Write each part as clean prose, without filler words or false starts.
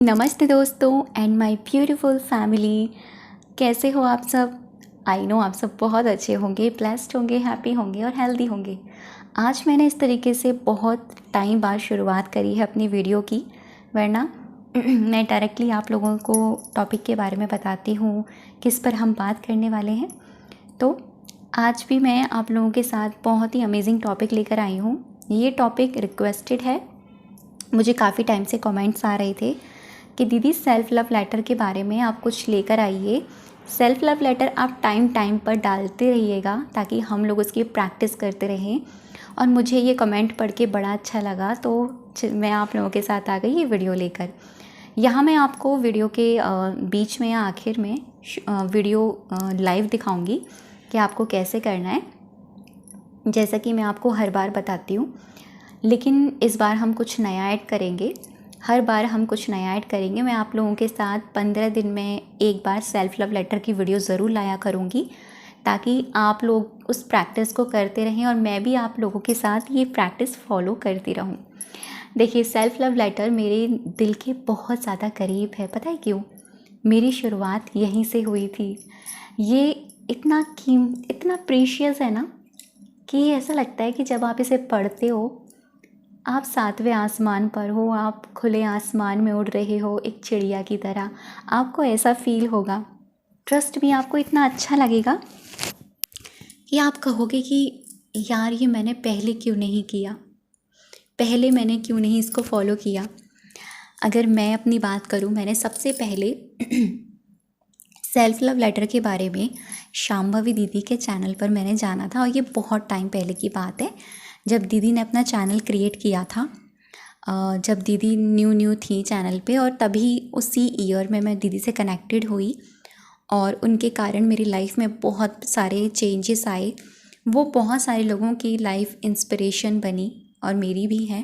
नमस्ते दोस्तों and my beautiful family. कैसे हो आप सब? आई नो आप सब बहुत अच्छे होंगे, ब्लेस्ड होंगे, हैप्पी होंगे और हेल्दी होंगे। आज मैंने इस तरीके से बहुत टाइम बाद शुरुआत करी है अपनी वीडियो की, वरना मैं डायरेक्टली आप लोगों को टॉपिक के बारे में बताती हूँ किस पर हम बात करने वाले हैं। तो आज भी मैं आप लोगों के साथ बहुत ही अमेजिंग टॉपिक लेकर आई हूँ। ये टॉपिक रिक्वेस्टेड है, मुझे काफ़ी टाइम से कमेंट्स आ रहे थे कि दीदी सेल्फ़ लव लेटर के बारे में आप कुछ लेकर आइए। सेल्फ़ लव लेटर आप टाइम टाइम पर डालते रहिएगा ताकि हम लोग उसकी प्रैक्टिस करते रहें। और मुझे ये कमेंट पढ़ के बड़ा अच्छा लगा, तो मैं आप लोगों के साथ आ गई ये वीडियो लेकर। यहाँ मैं आपको वीडियो के बीच में या आखिर में वीडियो लाइव दिखाऊंगी कि आपको कैसे करना है, जैसा कि मैं आपको हर बार बताती हूँ। लेकिन इस बार हम कुछ नया ऐड करेंगे, हर बार हम कुछ नया ऐड करेंगे। मैं आप लोगों के साथ 15 दिन में एक बार सेल्फ़ लव लेटर की वीडियो ज़रूर लाया करूँगी ताकि आप लोग उस प्रैक्टिस को करते रहें और मैं भी आप लोगों के साथ ये प्रैक्टिस फॉलो करती रहूँ। देखिए, सेल्फ़ लव लेटर मेरे दिल के बहुत ज़्यादा करीब है। पता है क्यों? मेरी शुरुआत यहीं से हुई थी। ये इतना प्रीशियस है ना कि ऐसा लगता है कि जब आप इसे पढ़ते हो, आप 7वें आसमान पर हो, आप खुले आसमान में उड़ रहे हो एक चिड़िया की तरह। आपको ऐसा फील होगा, ट्रस्ट मी, आपको इतना अच्छा लगेगा कि आप कहोगे कि यार ये मैंने पहले क्यों नहीं किया, पहले मैंने क्यों नहीं इसको फॉलो किया। अगर मैं अपनी बात करूं, मैंने सबसे पहले सेल्फ़ लव लेटर के बारे में शांभवी दीदी के चैनल पर मैंने जाना था। और ये बहुत टाइम पहले की बात है, जब दीदी ने अपना चैनल क्रिएट किया था। जब दीदी न्यू थी चैनल पे, और तभी उसी ईयर में मैं दीदी से कनेक्टेड हुई और उनके कारण मेरी लाइफ में बहुत सारे चेंजेस आए। वो बहुत सारे लोगों की लाइफ इंस्पिरेशन बनी और मेरी भी है।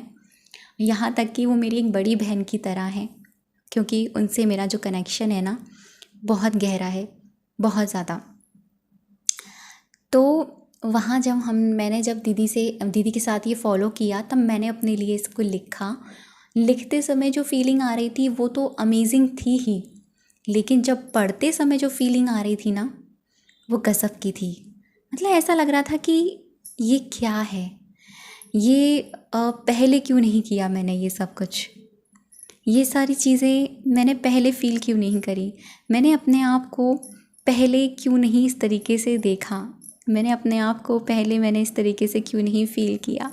यहाँ तक कि वो मेरी एक बड़ी बहन की तरह है, क्योंकि उनसे मेरा जो कनेक्शन है ना, बहुत गहरा है, बहुत ज़्यादा। तो वहाँ जब दीदी के साथ ये फॉलो किया, तब मैंने अपने लिए इसको लिखा। लिखते समय जो फीलिंग आ रही थी वो तो अमेजिंग थी ही, लेकिन जब पढ़ते समय जो फीलिंग आ रही थी ना, वो गज़ब की थी। मतलब ऐसा लग रहा था कि ये क्या है, ये पहले क्यों नहीं किया मैंने ये सब कुछ, ये सारी चीज़ें मैंने पहले फ़ील क्यों नहीं करी, मैंने अपने आप को पहले क्यों नहीं इस तरीके से देखा, मैंने अपने आप को पहले मैंने इस तरीके से क्यों नहीं फ़ील किया।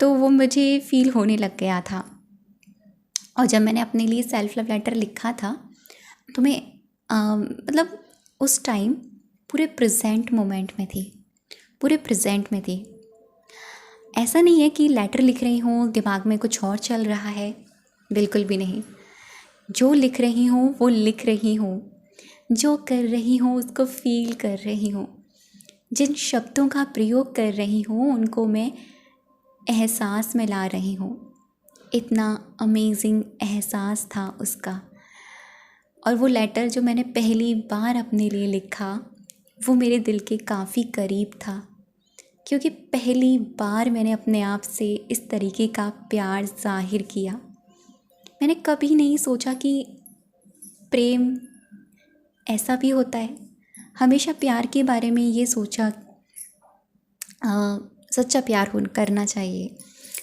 तो वो मुझे फ़ील होने लग गया था। और जब मैंने अपने लिए सेल्फ़ लव लेटर लिखा था, तो मैं मतलब उस टाइम पूरे प्रेजेंट मोमेंट में थी, पूरे प्रेजेंट में थी। ऐसा नहीं है कि लेटर लिख रही हूँ दिमाग में कुछ और चल रहा है, बिल्कुल भी नहीं। जो लिख रही हूँ वो लिख रही हूँ, जो कर रही हूँ उसको फील कर रही हूँ, जिन शब्दों का प्रयोग कर रही हूँ उनको मैं एहसास में ला रही हूँ। इतना अमेजिंग एहसास था उसका। और वो लेटर जो मैंने पहली बार अपने लिए लिखा, वो मेरे दिल के काफ़ी करीब था, क्योंकि पहली बार मैंने अपने आप से इस तरीके का प्यार जाहिर किया। मैंने कभी नहीं सोचा कि प्रेम ऐसा भी होता है। हमेशा प्यार के बारे में ये सोचा सच्चा प्यार करना चाहिए।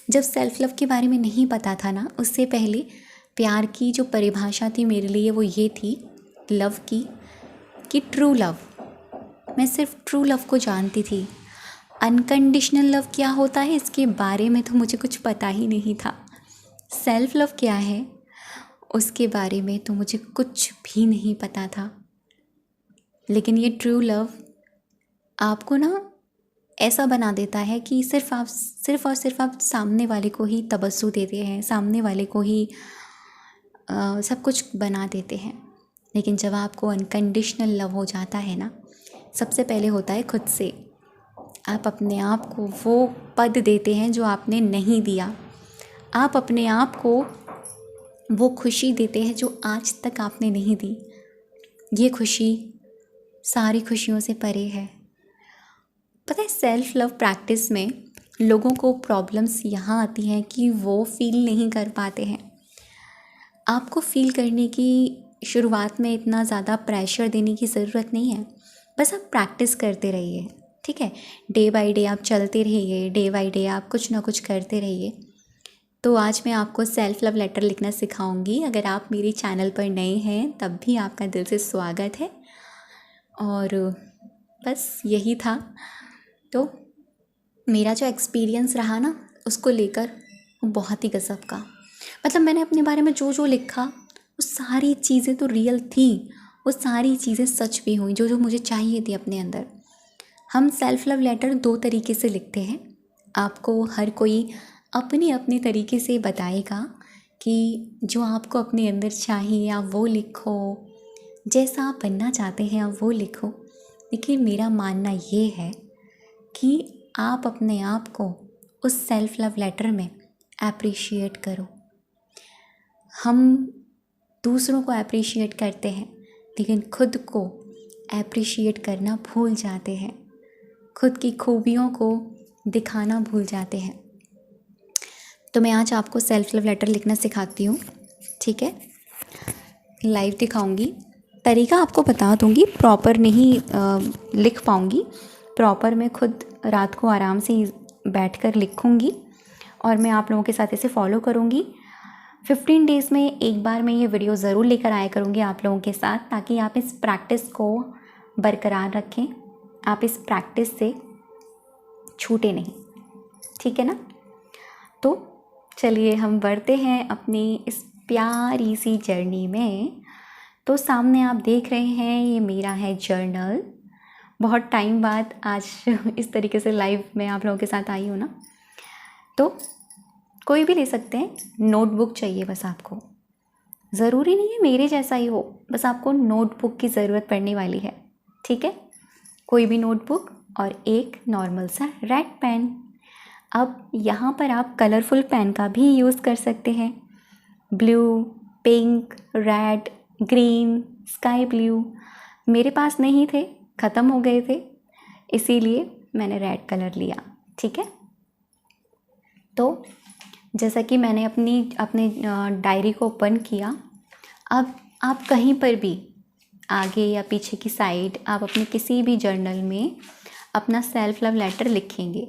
जब सेल्फ़ लव के बारे में नहीं पता था ना, उससे पहले प्यार की जो परिभाषा थी मेरे लिए वो ये थी लव की, कि ट्रू लव। मैं सिर्फ ट्रू लव को जानती थी। अनकंडीशनल लव क्या होता है इसके बारे में तो मुझे कुछ पता ही नहीं था। सेल्फ़ लव क्या है उसके बारे में तो मुझे कुछ भी नहीं पता था। लेकिन ये ट्रू लव आपको ना ऐसा बना देता है कि सिर्फ और सिर्फ आप सामने वाले को ही तवज्जो देते हैं, सामने वाले को ही सब कुछ बना देते हैं। लेकिन जब आपको अनकंडीशनल लव हो जाता है ना, सबसे पहले होता है खुद से। आप अपने आप को वो पद देते हैं जो आपने नहीं दिया। आप अपने आप को वो खुशी देते हैं जो आज तक आपने नहीं दी। ये खुशी सारी खुशियों से परे है। पता है, सेल्फ़ लव प्रैक्टिस में लोगों को प्रॉब्लम्स यहाँ आती हैं कि वो फील नहीं कर पाते हैं। आपको फ़ील करने की शुरुआत में इतना ज़्यादा प्रेशर देने की ज़रूरत नहीं है। बस आप प्रैक्टिस करते रहिए, ठीक है। डे बाय डे आप चलते रहिए, डे बाय डे आप कुछ ना कुछ करते रहिए। तो आज मैं आपको सेल्फ लव लेटर लिखना सिखाऊंगी। अगर आप मेरे चैनल पर नए हैं तब भी आपका दिल से स्वागत है। और बस यही था। तो मेरा जो एक्सपीरियंस रहा ना, उसको लेकर वो बहुत ही गज़ब का। मतलब मैंने अपने बारे में जो जो लिखा वो सारी चीज़ें तो रियल थी, वो सारी चीज़ें सच भी हुई, जो जो मुझे चाहिए थी अपने अंदर। हम सेल्फ लव लेटर 2 तरीके से लिखते हैं। आपको हर कोई अपने अपने तरीके से बताएगा कि जो आपको अपने अंदर चाहिए आप वो लिखो, जैसा आप बनना चाहते हैं आप वो लिखो। लेकिन मेरा मानना ये है कि आप अपने आप को उस सेल्फ लव लेटर में एप्रिशिएट करो। हम दूसरों को एप्रिशिएट करते हैं लेकिन खुद को एप्रिशिएट करना भूल जाते हैं, खुद की खूबियों को दिखाना भूल जाते हैं। तो मैं आज आपको सेल्फ लव लेटर लिखना सिखाती हूँ, ठीक है। लाइव दिखाऊंगी, तरीका आपको बता दूंगी, प्रॉपर नहीं लिख पाऊंगी। प्रॉपर मैं खुद रात को आराम से बैठकर लिखूंगी और मैं आप लोगों के साथ इसे फॉलो करूंगी। 15 डेज़ में एक बार मैं ये वीडियो ज़रूर लेकर आया करूँगी आप लोगों के साथ, ताकि आप इस प्रैक्टिस को बरकरार रखें, आप इस प्रैक्टिस से छूटे नहीं, ठीक है ना। तो चलिए हम बढ़ते हैं अपनी इस प्यारी सी जर्नी में। तो सामने आप देख रहे हैं ये मेरा है जर्नल। बहुत टाइम बाद आज इस तरीके से लाइव में आप लोगों के साथ आई हूँ ना। तो कोई भी ले सकते हैं, नोटबुक चाहिए बस आपको, ज़रूरी नहीं है मेरे जैसा ही हो, बस आपको नोटबुक की ज़रूरत पड़ने वाली है, ठीक है। कोई भी नोटबुक और एक नॉर्मल सा रेड पेन। अब यहाँ पर आप कलरफुल पेन का भी यूज़ कर सकते हैं, blue, pink, red, green, sky blue. मेरे पास नहीं थे, ख़त्म हो गए थे, इसीलिए मैंने रेड कलर लिया, ठीक है। तो जैसा कि मैंने अपने डायरी को ओपन किया, अब आप कहीं पर भी आगे या पीछे की साइड आप अपने किसी भी जर्नल में अपना सेल्फ लव लेटर लिखेंगे,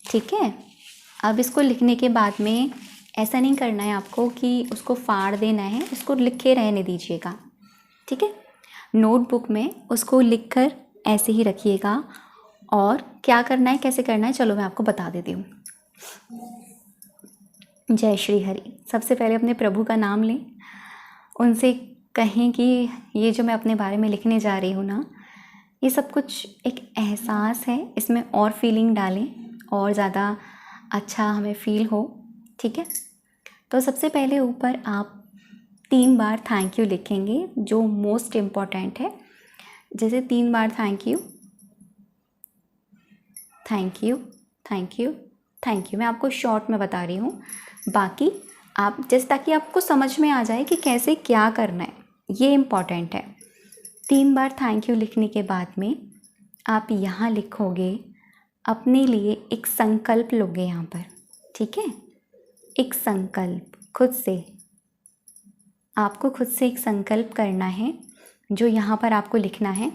ठीक है। अब इसको लिखने के बाद में ऐसा नहीं करना है आपको कि उसको फाड़ देना है, इसको लिखे रहने दीजिएगा, ठीक है। नोटबुक में उसको लिखकर ऐसे ही रखिएगा। और क्या करना है, कैसे करना है, चलो मैं आपको बता देती हूँ। जय श्री हरि। सबसे पहले अपने प्रभु का नाम लें, उनसे कहें कि ये जो मैं अपने बारे में लिखने जा रही हूँ ना, ये सब कुछ एक एहसास है, इसमें और फीलिंग डालें और ज़्यादा अच्छा हमें फील हो, ठीक है। तो सबसे पहले ऊपर आप 3 बार थैंक यू लिखेंगे, जो मोस्ट इम्पॉर्टेंट है। जैसे 3 बार thank you, thank you, thank you, thank you. मैं आपको शॉर्ट में बता रही हूँ, बाकी आप जैसे ताकि आपको समझ में आ जाए कि कैसे क्या करना है, ये इम्पॉर्टेंट है। 3 बार थैंक यू लिखने के बाद में आप यहाँ लिखोगे, अपने लिए एक संकल्प लोगे यहाँ पर, ठीक है। एक संकल्प खुद से, आपको खुद से एक संकल्प करना है, जो यहाँ पर आपको लिखना है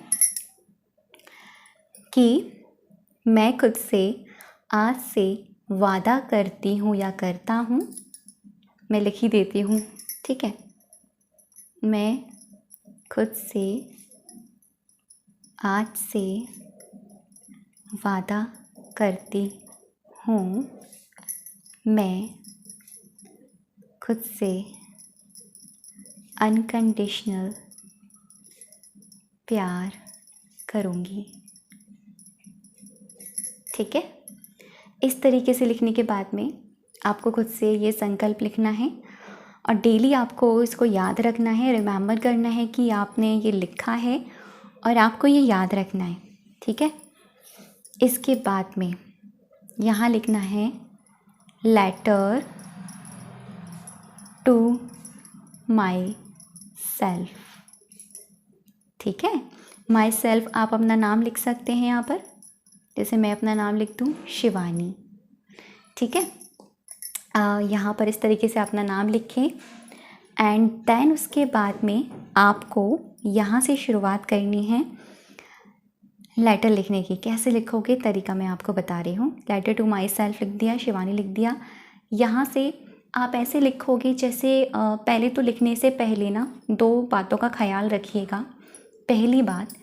कि मैं खुद से आज से वादा करती हूँ या करता हूँ, मैं लिख ही देती हूँ, ठीक है। मैं खुद से आज से वादा करती हूँ, मैं खुद से अनकंडीशनल प्यार करूँगी, ठीक है। इस तरीके से लिखने के बाद में आपको खुद से ये संकल्प लिखना है और डेली आपको इसको याद रखना है, रिमेंबर करना है कि आपने ये लिखा है और आपको ये याद रखना है, ठीक है। इसके बाद में यहाँ लिखना है लेटर टू माई सेल्फ, ठीक है। माई सेल्फ आप अपना नाम लिख सकते हैं यहाँ पर, जैसे मैं अपना नाम लिख दूँ शिवानी, ठीक है। यहाँ पर इस तरीके से अपना नाम लिखें। एंड देन उसके बाद में आपको यहाँ से शुरुआत करनी है लेटर लिखने की। कैसे लिखोगे तरीका मैं आपको बता रही हूँ। लेटर टू माई सेल्फ लिख दिया, शिवानी लिख दिया। यहाँ से आप ऐसे लिखोगे जैसे पहले तो लिखने से पहले ना 2 बातों का ख्याल रखिएगा। पहली बात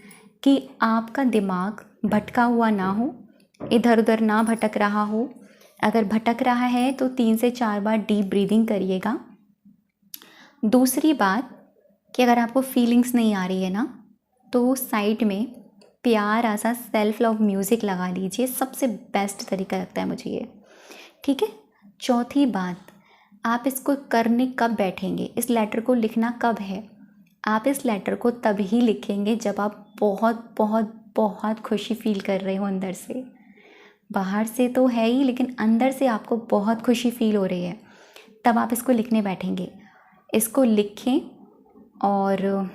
कि आपका दिमाग भटका हुआ ना हो, इधर उधर ना भटक रहा हो। अगर भटक रहा है तो 3 से 4 बार डीप ब्रीदिंग करिएगा। दूसरी बात कि अगर आपको फीलिंग्स नहीं आ रही है ना, तो साइड में प्यारा सा सेल्फ लव म्यूज़िक लगा लीजिए। सबसे बेस्ट तरीका लगता है मुझे ये, ठीक है। चौथी बात, आप इसको करने कब बैठेंगे, इस लेटर को लिखना कब है। आप इस लेटर को तभी लिखेंगे जब आप बहुत बहुत बहुत खुशी फील कर रहे हो अंदर से। बाहर से तो है ही, लेकिन अंदर से आपको बहुत खुशी फील हो रही है, तब आप इसको लिखने बैठेंगे। इसको लिखें और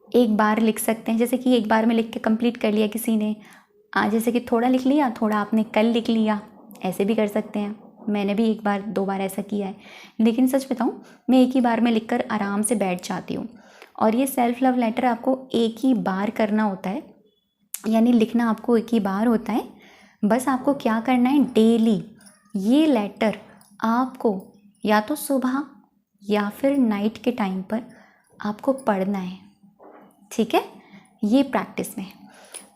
एक बार लिख सकते हैं, जैसे कि एक बार में लिख के कंप्लीट कर लिया किसी ने, आज जैसे कि थोड़ा लिख लिया, थोड़ा आपने कल लिख लिया, ऐसे भी कर सकते हैं। मैंने भी 1 बार 2 बार ऐसा किया है, लेकिन सच बताऊँ मैं एक ही बार में लिखकर आराम से बैठ जाती हूँ। और ये सेल्फ लव लेटर आपको एक ही बार करना होता है, यानी लिखना आपको एक ही बार होता है। बस आपको क्या करना है, डेली ये लेटर आपको या तो सुबह या फिर नाइट के टाइम पर आपको पढ़ना है, ठीक है। ये प्रैक्टिस में।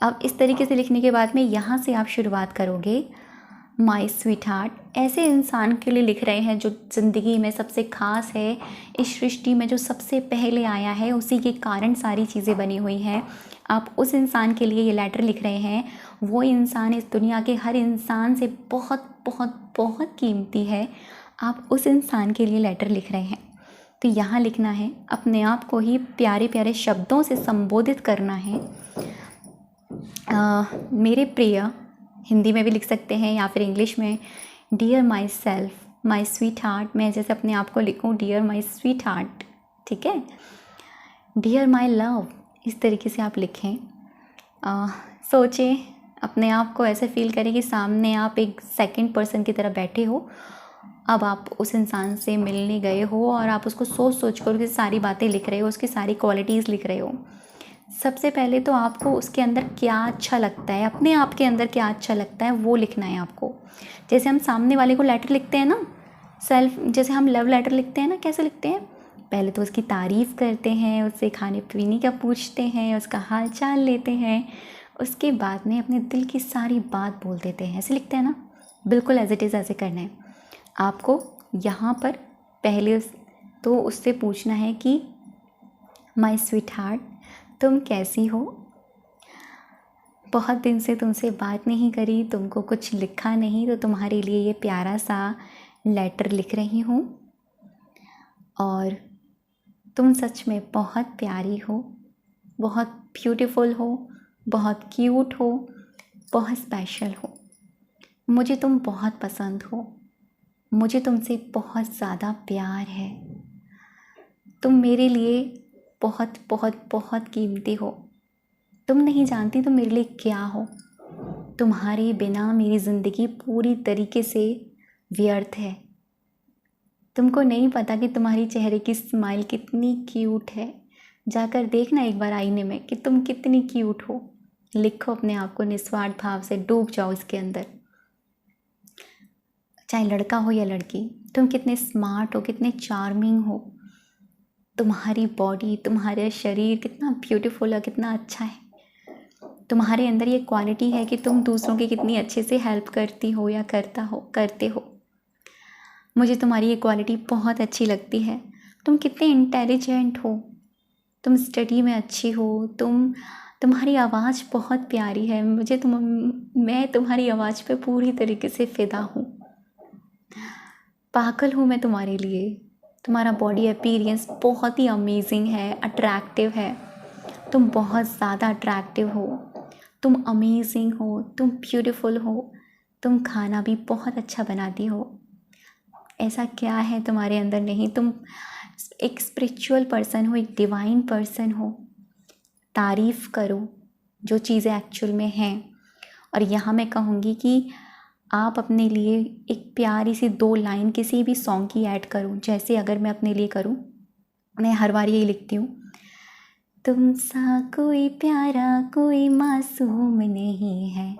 अब इस तरीके से लिखने के बाद में यहाँ से आप शुरुआत करोगे, माई स्वीट हार्ट। ऐसे इंसान के लिए लिख रहे हैं जो ज़िंदगी में सबसे ख़ास है, इस सृष्टि में जो सबसे पहले आया है, उसी के कारण सारी चीज़ें बनी हुई हैं। आप उस इंसान के लिए ये लेटर लिख रहे हैं। वो इंसान इस दुनिया के हर इंसान से बहुत बहुत बहुत कीमती है। आप उस इंसान के लिए लेटर लिख रहे हैं। तो यहाँ लिखना है, अपने आप को ही प्यारे प्यारे शब्दों से संबोधित करना है। मेरे प्रिय, हिंदी में भी लिख सकते हैं या फिर इंग्लिश में, dear my self, my sweet heart. मैं जैसे अपने आप को लिखूँ, डियर माई स्वीट हार्ट, ठीक है। डियर माई लव, इस तरीके से आप लिखें। सोचें, अपने आप को ऐसे फील करें कि सामने आप एक सेकंड पर्सन की तरह बैठे हो। अब आप उस इंसान से मिलने गए हो और आप उसको सोच सोच कर उसकी सारी बातें लिख रहे हो, उसकी सारी क्वालिटीज़ लिख रहे हो। सबसे पहले तो आपको उसके अंदर क्या अच्छा लगता है, अपने आप के अंदर क्या अच्छा लगता है वो लिखना है आपको। जैसे हम सामने वाले को लेटर लिखते हैं ना, जैसे हम लव लेटर लिखते हैं ना, कैसे लिखते हैं, पहले तो उसकी तारीफ़ करते हैं, उससे खाने पीने का पूछते हैं, उसका हाल चाल लेते हैं, उसके बाद में अपने दिल की सारी बात बोल देते हैं। ऐसे लिखते हैं ना, बिल्कुल एज इट इज़ ऐसे करना है आपको। यहाँ पर पहले तो उससे पूछना है कि माई स्वीट हार्ट, तुम कैसी हो, बहुत दिन से तुमसे बात नहीं करी, तुमको कुछ लिखा नहीं, तो तुम्हारे लिए ये प्यारा सा लेटर लिख रही हूँ। और तुम सच में बहुत प्यारी हो, बहुत ब्यूटीफुल हो, बहुत क्यूट हो, बहुत स्पेशल हो। मुझे तुम बहुत पसंद हो, मुझे तुमसे बहुत ज़्यादा प्यार है। तुम मेरे लिए बहुत बहुत बहुत कीमती हो। तुम नहीं जानती तुम मेरे लिए क्या हो। तुम्हारे बिना मेरी ज़िंदगी पूरी तरीके से व्यर्थ है। तुमको नहीं पता कि तुम्हारी चेहरे की स्माइल कितनी क्यूट है। जाकर देखना एक बार आईने में कि तुम कितनी क्यूट हो। लिखो अपने आप को निस्वार्थ भाव से, डूब जाओ इसके अंदर। चाहे लड़का हो या लड़की, तुम कितने स्मार्ट हो, कितने चार्मिंग हो। तुम्हारी बॉडी, तुम्हारा शरीर कितना ब्यूटीफुल है, कितना अच्छा है। तुम्हारे अंदर ये क्वालिटी है कि तुम दूसरों की कितनी अच्छे से हेल्प करती हो या करते हो। मुझे तुम्हारी ये क्वालिटी बहुत अच्छी लगती है। तुम कितने इंटेलिजेंट हो, तुम स्टडी में अच्छी हो, तुम्हारी आवाज़ बहुत प्यारी है। मैं तुम्हारी आवाज़ पे पूरी तरीके से फ़िदा हूँ। पागल हूँ मैं तुम्हारे लिए। तुम्हारा बॉडी अपीयरेंस बहुत ही अमेजिंग है, अट्रैक्टिव है। तुम बहुत ज़्यादा अट्रैक्टिव हो, तुम अमेजिंग हो, तुम ब्यूटीफुल हो। तुम खाना भी बहुत अच्छा बनाती हो। ऐसा क्या है तुम्हारे अंदर नहीं, तुम एक स्पिरिचुअल पर्सन हो, एक डिवाइन पर्सन हो। तारीफ़ करो जो चीज़ें एक्चुअल में हैं। और यहाँ मैं कहूँगी कि आप अपने लिए एक प्यारी सी 2 लाइन किसी भी सॉन्ग की ऐड करो। जैसे अगर मैं अपने लिए करूँ, मैं हर बार यही लिखती हूँ, तुम सा कोई प्यारा कोई मासूम नहीं है,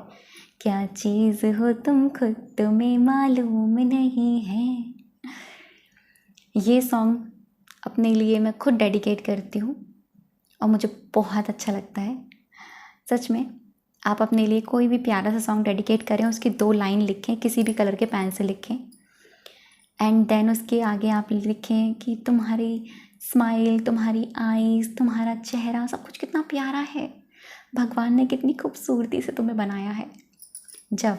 क्या चीज़ हो तुम खुद तुम्हें मालूम नहीं है। ये सॉन्ग अपने लिए मैं खुद डेडिकेट करती हूँ और मुझे बहुत अच्छा लगता है। सच में आप अपने लिए कोई भी प्यारा सा सॉन्ग डेडिकेट करें, उसकी 2 लाइन लिखें, किसी भी कलर के पेन से लिखें, एंड देन उसके आगे आप लिखें कि तुम्हारी स्माइल, तुम्हारी आईज़, तुम्हारा चेहरा, सब कुछ कितना प्यारा है, भगवान ने कितनी खूबसूरती से तुम्हें बनाया है। जब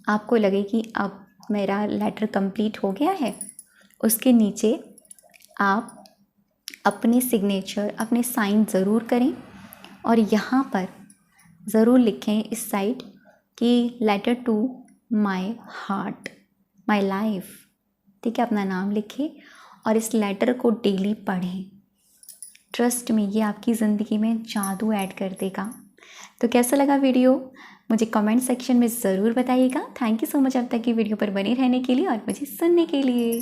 आपको लगे कि अब मेरा लेटर कंप्लीट हो गया है, उसके नीचे आप अपने सिग्नेचर, अपने साइन ज़रूर करें और यहाँ पर ज़रूर लिखें इस साइड कि letter to my heart, my life. ठीक है, अपना नाम लिखें और इस लेटर को डेली पढ़ें। ट्रस्ट में ये आपकी ज़िंदगी में जादू ऐड कर देगा। तो कैसा लगा वीडियो, मुझे कमेंट सेक्शन में ज़रूर बताइएगा। थैंक यू सो मच अब तक की वीडियो पर बने रहने के लिए और मुझे सुनने के लिए।